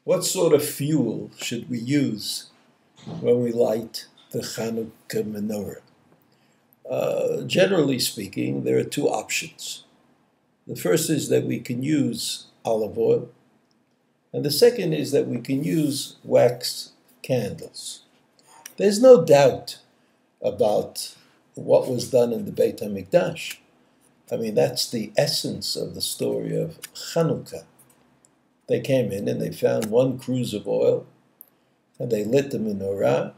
What sort of fuel should we use when we light the Chanukah menorah? Generally speaking, there are two options. The first is that we can use olive oil, and the second is that we can use wax candles. There's no doubt about what was done in the Beit HaMikdash. I mean, that's the essence of the story of Chanukah. They came in and they found one cruse of oil, and they lit the menorah,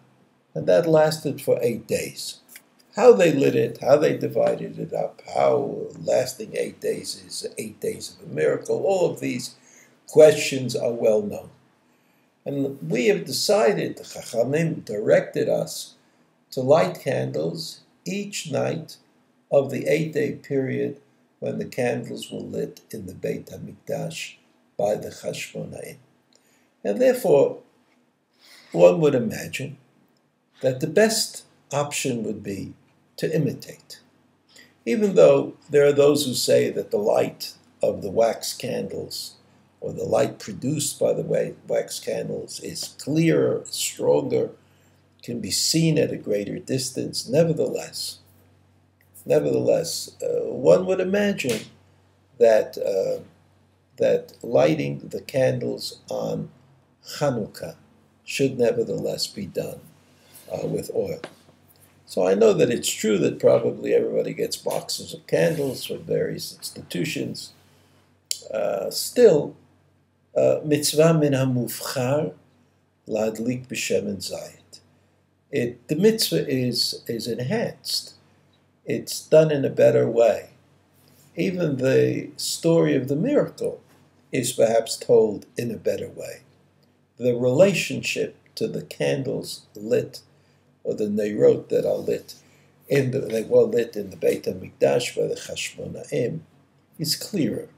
and that lasted for 8 days. How they lit it, how they divided it up, how lasting 8 days is 8 days of a miracle, all of these questions are well known. And we have decided, the Chachamim directed us to light candles each night of the 8-day period when the candles were lit in the Beit HaMikdash by the Chashmonaim. And therefore, one would imagine that the best option would be to imitate. Even though there are those who say that the light of the wax candles or the light produced by the wax candles is clearer, stronger, can be seen at a greater distance. Nevertheless, one would imagine that lighting the candles on Chanukah should nevertheless be done with oil. So I know that it's true that probably everybody gets boxes of candles from various institutions. Still, mitzvah min hamufchar ladlik b'shemen zayit. The mitzvah is enhanced. It's done in a better way. Even the story of the miracle is perhaps told in a better way. The relationship to the candles lit, or the neirot that are lit, they were lit in the Beit HaMikdash by the Chashmonaim, is clearer.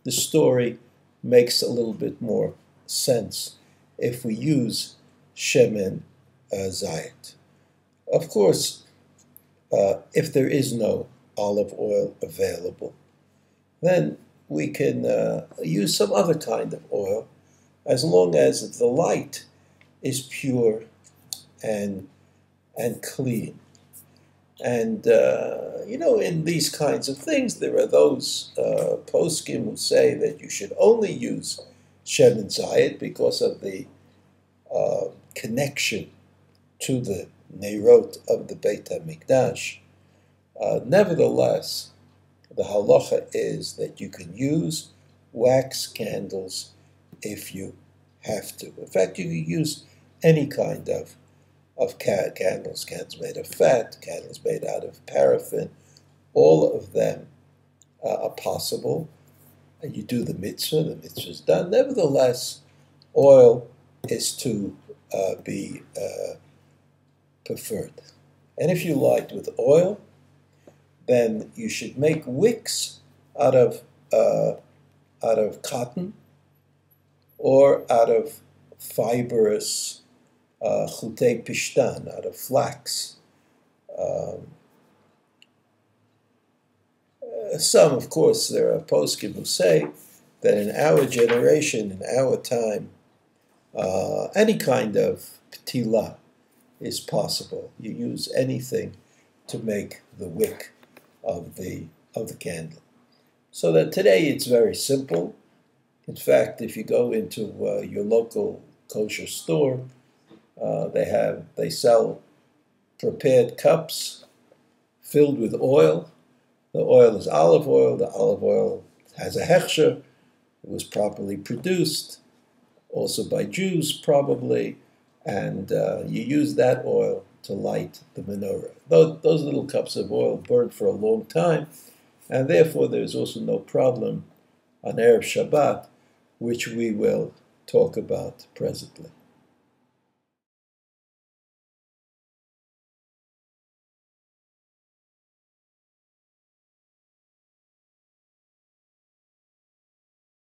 The story makes a little bit more sense if we use shemen zayit. Of course, if there is no olive oil available, then we can use some other kind of oil, as long as the light is pure and clean. And, in these kinds of things, there are those poskim who say that you should only use shemen zayit because of the connection to the neirot of the Beit HaMikdash. Nevertheless, the halacha is that you can use wax candles if you have to. In fact, you can use any kind of candles made of fat, candles made out of paraffin. All of them are possible. And you do the mitzvah is done. Nevertheless, oil is to be preferred. And if you light with oil, then you should make wicks out of cotton or out of fibrous chutei pishtan, out of flax. Some, of course, there are poskim who say that in our generation, in our time, any kind of ptila is possible. You use anything to make the wick of the candle. So that today it's very simple. In fact, if you go into your local kosher store, they sell prepared cups filled with oil. The oil is olive oil. The olive oil has a hechsher. It was properly produced, also by Jews probably, and you use that oil to light the menorah. Those little cups of oil burn for a long time, and therefore there's also no problem on Erev Shabbat, which we will talk about presently.